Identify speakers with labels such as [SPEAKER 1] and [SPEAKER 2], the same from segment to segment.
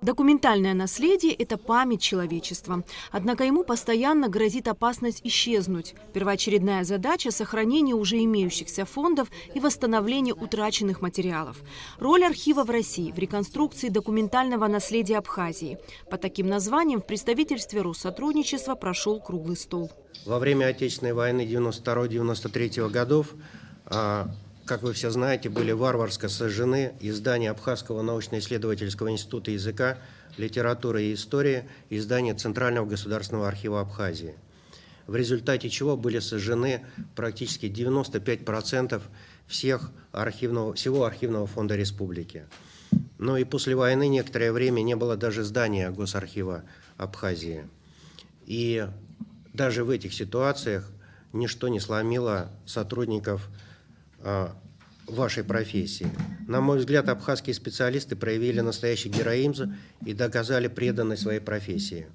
[SPEAKER 1] Документальное наследие – это память человечества. Однако ему постоянно грозит опасность исчезнуть. Первоочередная задача – сохранение уже имеющихся фондов и восстановление утраченных материалов. Роль архива в России в реконструкции документального наследия Абхазии. Под таким названием в представительстве Россотрудничества прошел круглый стол.
[SPEAKER 2] Во время Отечественной войны 1992-1993 годов, как вы все знаете, были варварски сожжены издания Абхазского научно-исследовательского института языка, литературы и истории и издания Центрального государственного архива Абхазии, в результате чего были сожжены практически 95% всего архивного фонда республики. Но и после войны некоторое время не было даже здания Госархива Абхазии. И даже в этих ситуациях ничто не сломило сотрудников вашей профессии. На мой взгляд, абхазские специалисты проявили настоящий героизм и доказали преданность своей профессии.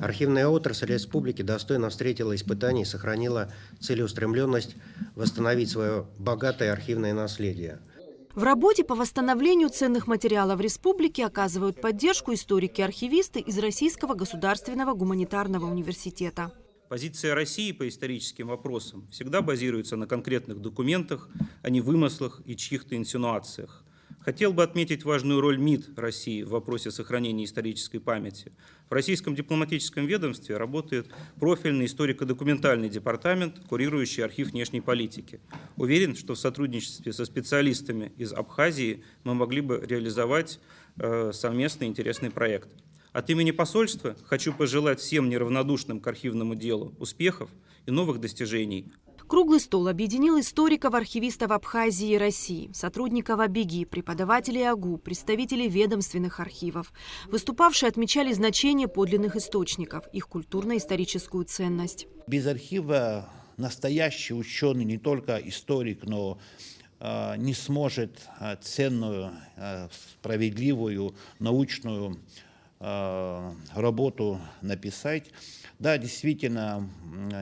[SPEAKER 2] Архивная отрасль республики достойно встретила испытания и сохранила целеустремленность восстановить свое богатое архивное наследие.
[SPEAKER 1] В работе по восстановлению ценных материалов республики оказывают поддержку историки-архивисты из Российского государственного гуманитарного университета.
[SPEAKER 3] Позиция России по историческим вопросам всегда базируется на конкретных документах, а не вымыслах и чьих-то инсинуациях. Хотел бы отметить важную роль МИД России в вопросе сохранения исторической памяти. В Российском дипломатическом ведомстве работает профильный историко-документальный департамент, курирующий архив внешней политики. Уверен, что в сотрудничестве со специалистами из Абхазии мы могли бы реализовать совместный интересный проект. От имени посольства хочу пожелать всем неравнодушным к архивному делу успехов и новых достижений.
[SPEAKER 1] Круглый стол объединил историков-архивистов Абхазии и России, сотрудников АБЕГИ, преподавателей АГУ, представителей ведомственных архивов. Выступавшие отмечали значение подлинных источников, их культурно-историческую ценность.
[SPEAKER 4] Без архива настоящий ученый, не только историк, но не сможет ценную, справедливую, научную работу написать. Да, действительно,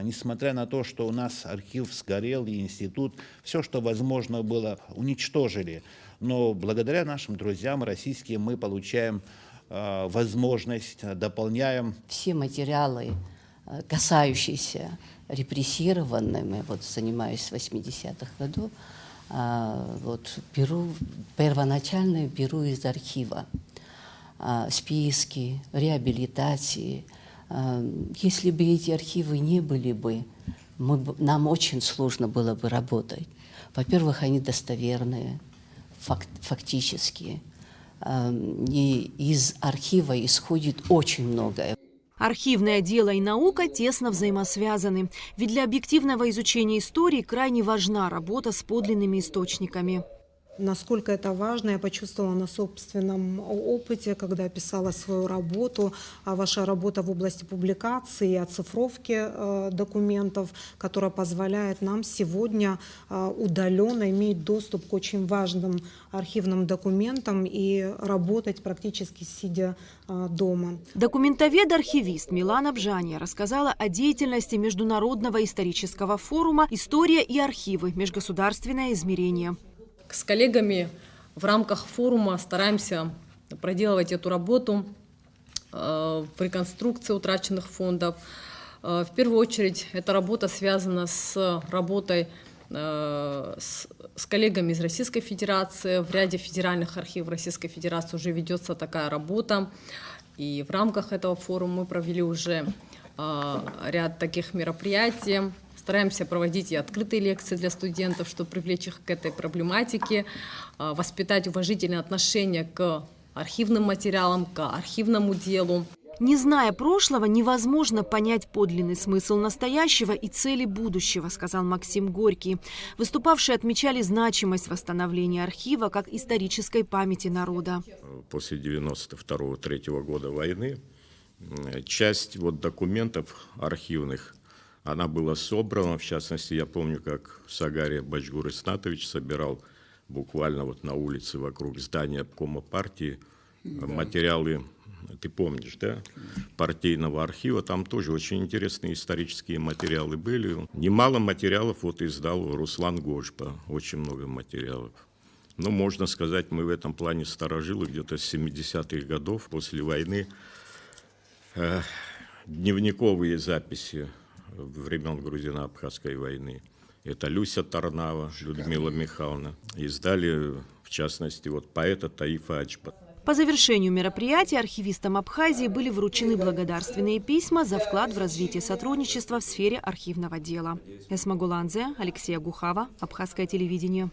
[SPEAKER 4] несмотря на то, что у нас архив сгорел и институт, все, что возможно было, уничтожили. Но благодаря нашим друзьям российским мы получаем возможность, дополняем.
[SPEAKER 5] Все материалы, касающиеся репрессированными, вот занимаюсь с 80-х годов, первоначально беру из архива. Списки, реабилитации. Если бы эти архивы не были бы, нам очень сложно было бы работать. Во-первых, они достоверные, фактические. И из архива исходит очень многое.
[SPEAKER 1] Архивное дело и наука тесно взаимосвязаны. Ведь для объективного изучения истории крайне важна работа с подлинными источниками.
[SPEAKER 6] Насколько это важно, я почувствовала на собственном опыте, когда писала свою работу. Ваша работа в области публикации и оцифровки документов, которая позволяет нам сегодня удаленно иметь доступ к очень важным архивным документам и работать практически сидя дома.
[SPEAKER 1] Документовед-архивист Милана Бжания рассказала о деятельности Международного исторического форума «История и архивы. Межгосударственное измерение».
[SPEAKER 7] С коллегами в рамках форума стараемся проделывать эту работу в реконструкции утраченных фондов. В первую очередь эта работа связана с работой с коллегами из Российской Федерации. В ряде федеральных архивов Российской Федерации уже ведется такая работа. И в рамках этого форума мы провели уже ряд таких мероприятий. Стараемся проводить и открытые лекции для студентов, чтобы привлечь их к этой проблематике, воспитать уважительное отношение к архивным материалам, к архивному делу.
[SPEAKER 1] Не зная прошлого, невозможно понять подлинный смысл настоящего и цели будущего, сказал Максим Горький. Выступавшие отмечали значимость восстановления архива как исторической памяти народа.
[SPEAKER 8] После 92-93 года войны часть документов архивных, она была собрана, в частности, я помню, как Сагария Бачгур Иснатович собирал буквально на улице вокруг здания обкома партии материалы, ты помнишь, да, партийного архива, там тоже очень интересные исторические материалы были. Немало материалов издал Руслан Гожба, очень много материалов. Ну, можно сказать, мы в этом плане старожилы где-то с 70-х годов после войны. Дневниковые записи времен Грузино-Абхазской войны. Это Люся Тарнава, Людмила Михайловна. Издали, в частности, вот поэта Таифа Ачба.
[SPEAKER 1] По завершению мероприятия архивистам Абхазии были вручены благодарственные письма за вклад в развитие сотрудничества в сфере архивного дела. Эсма Гуланзе, Алексей Гухава, Абхазское телевидение.